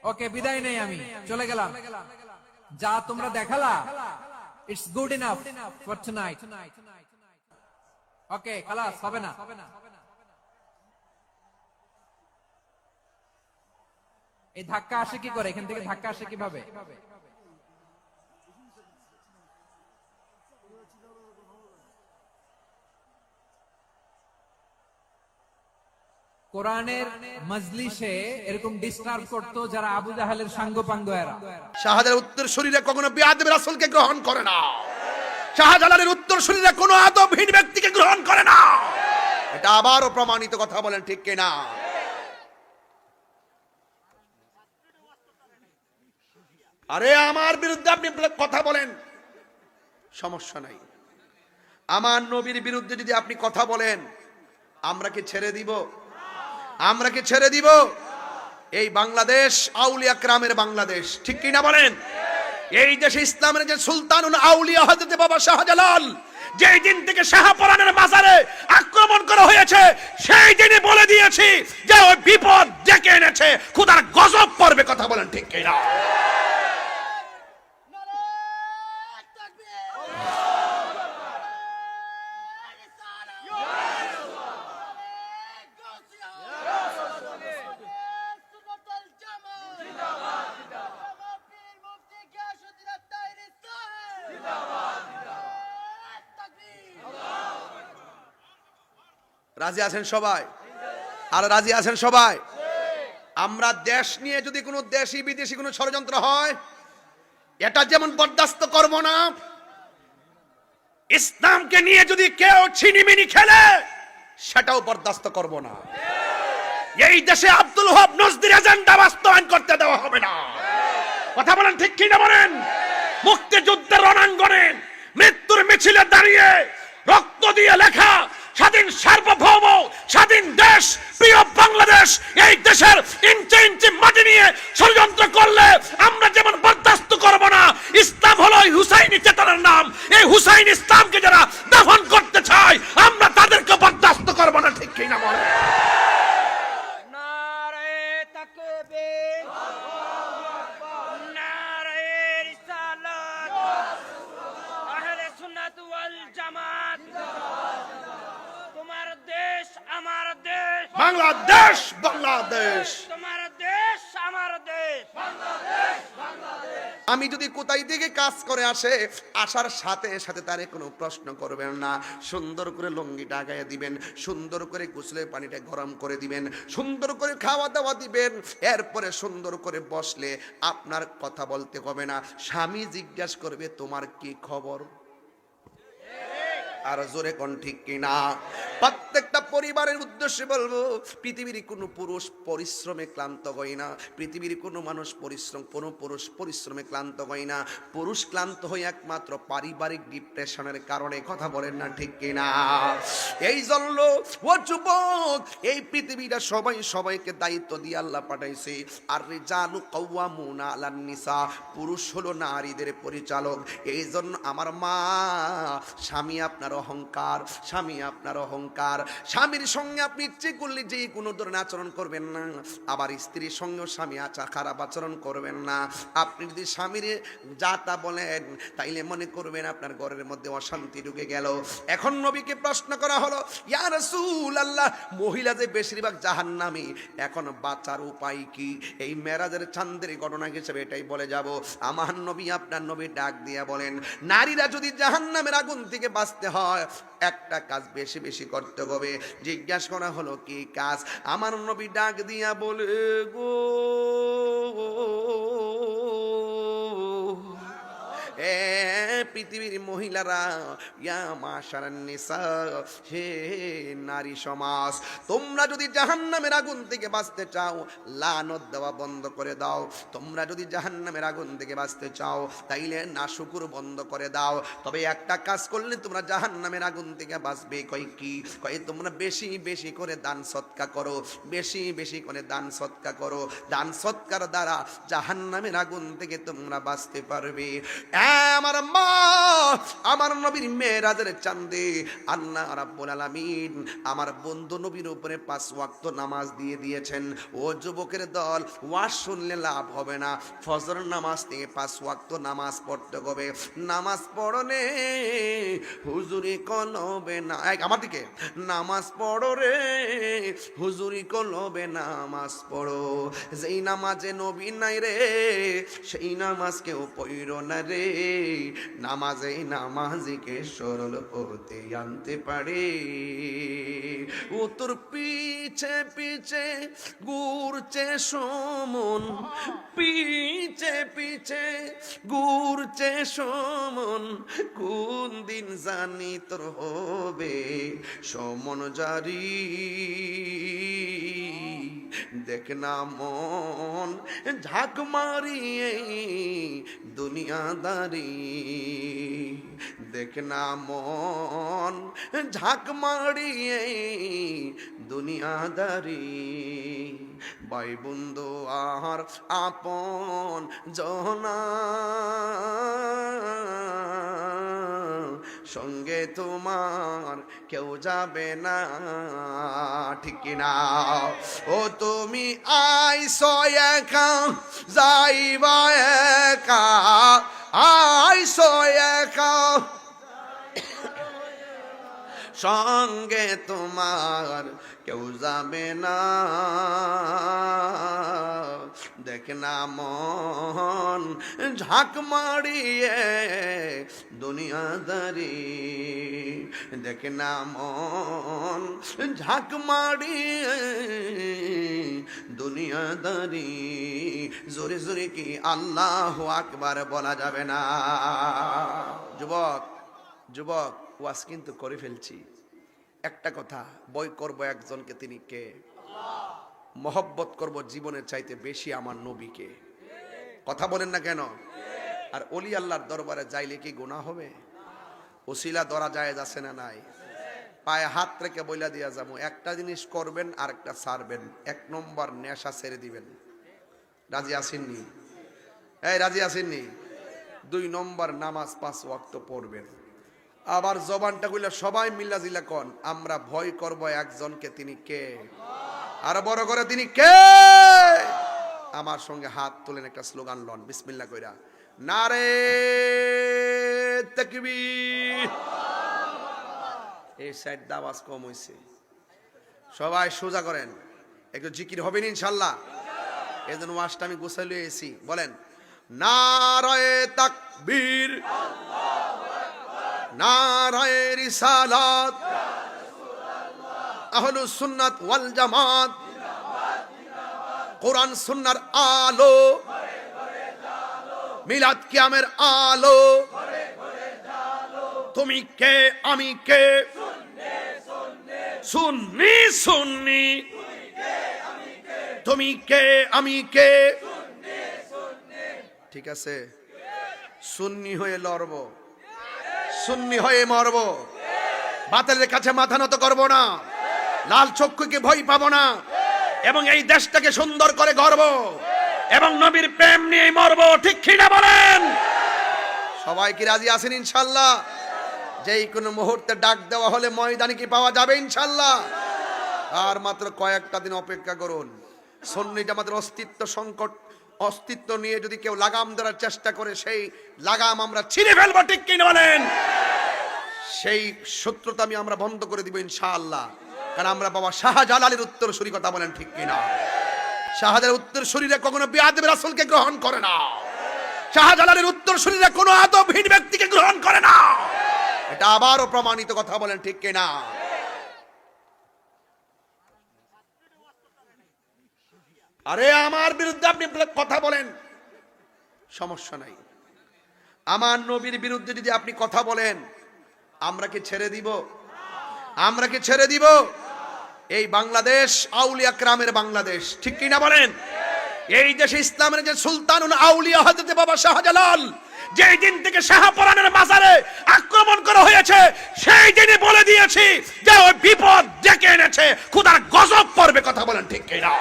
ওকে, বিদায় নেই, আমি চলে গেলাম। যা তোমরা দেখালা, it's good enough for tonight. Okay, খালাস, হবে না। এই ধাক্কা আসে কি করে? এখান থেকে ধাক্কা আসে কিভাবে? কোরআনের মজলিসে এরকম ডিস্টার্ব করতো যারা আবু জাহেলের সাঙ্গপাঙ্গ এরা। শাহজালালের উত্তর শরীরে কখনো বিআদব রাসূলকে গ্রহণ করে না। শাহজালালের উত্তর শরীরে কোনো আদবহীন ব্যক্তিকে গ্রহণ করে না। এটা আবারও প্রমাণিত, কথা বলেন ঠিক কিনা? আরে আমার বিরুদ্ধে আপনি কথা বলেন, সমস্যা নাই। আমার নবীর বিরুদ্ধে যদি আপনি কথা বলেন, আমরা কি ছেড়ে দিব? আমরা কি ছেড়ে দিব? এই বাংলাদেশ আউলিয়া کرامের বাংলাদেশ, ঠিক কি না বলেন? এই দেশে ইসলামের যে সুলতানুল আউলিয়া হযরত বাবা শাহজালাল, যেই দিন থেকে শাহপরানের মাজারে আক্রমণ করা হয়েছে, সেই দিনই বলে দিয়েছি যে ওই বিপদ ডেকে এনেছে, খোদার গজব পড়বে, কথা বলেন ঠিক কি না? রাজি আছেন সবাই? আর রাজি আছেন সবাই? আমরা দেশ নিয়ে যদি কোনো দেশি বিদেশি কোনো ষড়যন্ত্র হয়, এটা যেমন বরদাস্ত করব না, ইসলামকে নিয়ে যদি কেউ ছিনিমিনি খেলে, সেটাও বরদাস্ত করব না। এই দেশে আব্দুল ওহাব নজদির এজেন্ডা বাস্তবায়ন করতে দেওয়া হবে না, কথা বলেন ঠিক কি না বলেন? মুক্তিযুদ্ধের রণাঙ্গনে মৃত্যুর মিছিলে দাঁড়িয়ে রক্ত দিয়ে লেখা স্বাধীন সার্বভৌম স্বাধীন দেশ প্রিয় বাংলাদেশ, এই দেশের ইঞ্চি ইঞ্চি মাটি নিয়ে ষড়যন্ত্র করলে আমরা যেমন বরদাস্ত করব না, ইসলাম হলো হুসাইনি চেতনার নাম, এই হুসাইন ইসলামকে যারা দাফন করতে চায়, আমরা তাদেরকে বরদাস্ত করব না, ঠিক কি না বলেন? বাংলাদেশ বাংলাদেশ, তোমার দেশ আমার দেশ, আমি যদি কোথায় থেকে কাজ করে আসে, আসার সাথে সাথে তারে কোনো প্রশ্ন করবেন না, সুন্দর করে লুঙ্গিটা গায়ে দিবেন, সুন্দর করে গোসলের পানিটা গরম করে দিবেন, সুন্দর করে খাওয়া দাওয়া দিবেন, এরপরে সুন্দর করে বসলে আপনার কথা বলতে হবে না। স্বামী জিজ্ঞাসা করবে তোমার কি খবর, আর জোরে কোন ঠিক কিনা? প্রত্যেকটা পরিবারের উদ্দেশ্যে বলবো, পৃথিবীর কোনো পুরুষ পরিশ্রমে ক্লান্ত হয় না, পৃথিবীর কোনো মানুষ কোনো পুরুষ পরিশ্রমে ক্লান্ত হয় না। পুরুষ ক্লান্ত হয় একমাত্র পারিবারিক ডিপ্রেশনের কারণে, কথা বলেন না ঠিক কিনা? এই জন্য ও যুবক, এই পৃথিবীটা সবাইকে দায়িত্ব দিয়ে আল্লাহ পাঠাইছে। আর রিজালু কাওয়ামুনা আলান নিসা, পুরুষ হলো নারীদের পরিচালক। এই জন্য আমার মা, স্বামী আপনার অহংকার, স্বামী আপনার অহংকার, স্বামীর সঙ্গে আপনি ইচ্ছে করলে যে কোনো ধরনের আচরণ করবেন না, আবার স্ত্রীর সঙ্গেও স্বামী খারাপ আচরণ করবেন না। আপনি যদি স্বামীর যা তা বলেন, তাইলে মনে করবেন আপনার ঘরের মধ্যে অশান্তি ঢুকে গেল। এখন নবীকে প্রশ্ন করা হলো, ইয়া রাসূলুল্লাহ, মহিলা যে বেশিরভাগ জাহান্নামী, এখন বাঁচার উপায় কি? এই মেরাজের চাঁদের ঘটনা হিসেবে এটাই বলে যাব। আমার নবী, আপনার নবী ডাক দিয়া বলেন, নারীরা যদি জাহান্নামের আগুন থেকে বাঁচতে হয়, একটা কাজ বেশি বেশি করতে হবে। জিজ্ঞাসা করা হলো কি কাজ? আমার নবী ডাক দিয়া বলে, গো পৃথিবীর মহিলারা, ইয়া মাশারান নিসা, হে নারী সমাজ, তোমরা যদি জাহান্নামের আগুন থেকে বাঁচতে চাও, লানত দেওয়া বন্ধ করে দাও। তোমরা যদি জাহান্নামের আগুন থেকে বাঁচতে চাও, তাইলে নাশুকুর বন্ধ করে দাও। তবে একটা কাজ করলে তোমরা জাহান্নামের আগুন থেকে বাঁচবে। কয় কি? কয় তোমরা বেশি বেশি করে দান সৎকা করো, বেশি বেশি করে দান সৎকা করো। দান সৎকার দ্বারা জাহান্নামের আগুন থেকে তোমরা বাঁচতে পারবে। আমার মা, আমার নবীর মেরাজের চাঁদে আল্লাহ রাব্বুল আলামিন আমার বন্ধু নবীর উপরে 5 ওয়াক্ত নামাজ দিয়ে দিয়েছেন। ও যুবকের দল, ওয়াজ শুনলে লাভ হবে না, ফজর নামাজ থেকে 5 ওয়াক্ত নামাজ পড়তে হবে। নামাজ পড়নে হুজুরি কলবে না, আমার দিকে নামাজ পড়ো রে হুজুরি কলবে নামাজ পড়ো। যেই নামাজে নবী নাই রে সেই নামাজ কেউ পড়ো না রে। নামাজে নামাজিকে সরল পথে আনতে পারে। ও তোর পিছে পিছে ঘুরছে সমন, পিছে পিছে ঘুরছে সমন, কোন দিন জানি তোর হবে সমন জারি। দেখ না মন ঝাঁক মারিয়ে দুনিয়াদারি, দেখ না মন ঝাঁক মারিয়ে দুনিয়াদারি। ভাই বন্ধু আর আপন জনা সঙ্গে তোমার কেউ যাবে না, ঠিক কিনা? ও তুমি আইসো একা যাইবা একা, আইসো একা সঙ্গে তোমার কেউ যাবে না। দেখ না মন ঝাঁক মারিয়ে দুনিয়াদারি, দেখ না মন ঝাঁক মারিয়ে দুনিয়াদারি। জোরে জোরে কি আল্লাহু আকবার বলা যাবে না? যুবক যুবক, ওয়াজ কিন্তু করে ফেলছি। একটা কথা, বই করব একজনকে, তিনি কে? মহব্বত করব জীবনের চাইতে বেশি আমার নবীকে। কথা বলেন না কেন? আর ওলি আল্লাহর দরবারে যাইলে কি গুনাহ হবে? ওসিলা ধরা জায়েজ আছে না নাই? পায়ে হাত রেখে বইলা দিয়া যাবো, একটা জিনিস করবেন আর একটা ছাড়বেন। 1 নম্বর নেশা ছেড়ে দিবেন। রাজি আসেননি? এই রাজি আসেননি? 2 নম্বর নামাজ 5 ওয়াক্ত পড়বেন। আবার জবানটা কইলা সবাই মিল্লা জিলা কন, আমরা ভয় করব একজনকে, তিনি কে? আর বড় করে তিনি কে? আমার সঙ্গে হাত তুলেন, একটা স্লোগান লন বিসমিল্লাহ কইরা, নারে তাকবীর। এই সাইড দা আওয়াজ কম হইছে, সবাই সোজা করেন, একটু জিকির হবেন ইনশাআল্লাহ। এজন্য ওয়াজটা আমি গোছাই লয়ে এসেছি। বলেন নারে তাকবীর, নারায়ে রিসালাত, আহলুস সুন্নাত ওয়াল জামাত, কোরআন সুন্নাহর আলো, মিলাদ কিয়ামের আলো। তুমি কে আমি কে, সুন্নি সুন্নি, তুমি কে আমি কে। ঠিক আছে, সুন্নি হয়ে লড়ব, সুন্নি হয়ে মরব, বাতিলের কাছে মাথা নত করব না, লাল চক্ষুকে ভয় পাবো না, এবং এই দেশটাকে সুন্দর করে গড়ব, এবং নবীর প্রেম নিয়ে মরব। ঠিক কিনা বলেন? সবাই কি রাজি আছেন ইনশাআল্লাহ? যেই কোনো মুহূর্তে ডাক দেওয়া হলে ময়দানে কি পাওয়া যাবে ইনশাআল্লাহ? আর মাত্র কয়েকটা দিন অপেক্ষা করুন। সুন্নিটা আমাদের অস্তিত্ব সংকট, অস্তিত্ব নিয়ে যদি কেউ লাগাম ধরার চেষ্টা করে, সেই লাগাম আমরা ছিঁড়ে ফেলবো। ঠিক কিনা বলেন? সেই শত্রুতা আমরা বন্ধ করে দিব ইনশাআল্লাহ। কারণ আমরা বাবা শাহজালালের উত্তরসূরি। কথা বলেন ঠিক কিনা? শাহজালালের উত্তরসূরিরা কখনো বেয়াদব রাসূলকে গ্রহণ করে না। শাহজালালের উত্তরসূরিরা কোনো আদবহীন ব্যক্তিকে গ্রহণ করে না। এটা আবারও প্রমাণিত। কথা বলেন ঠিক কিনা? আরে আমার বিরুদ্ধে আপনি কথা বলেন, সমস্যা নাই। আমার নবীর বিরুদ্ধে যদি আপনি কথা বলেন, আমরা কি ছেড়ে দিব? আমরা কি ছেড়ে দিব? এই বাংলাদেশ আউলিয়া কেরামের বাংলাদেশ। ঠিক কিনা বলেন? এই দেশে ইসলামের যে সুলতানুল আউলিয়া হযরত বাবা শাহজালাল, যেই দিন থেকে শাহপরানের মাজারে আক্রমণ করা হয়েছে, সেই দিনই বলে দিয়েছি যে ওই বিপদ ডেকে এনেছে, খোদার গজব পড়বে। কথা বলেন ঠিক কিনা?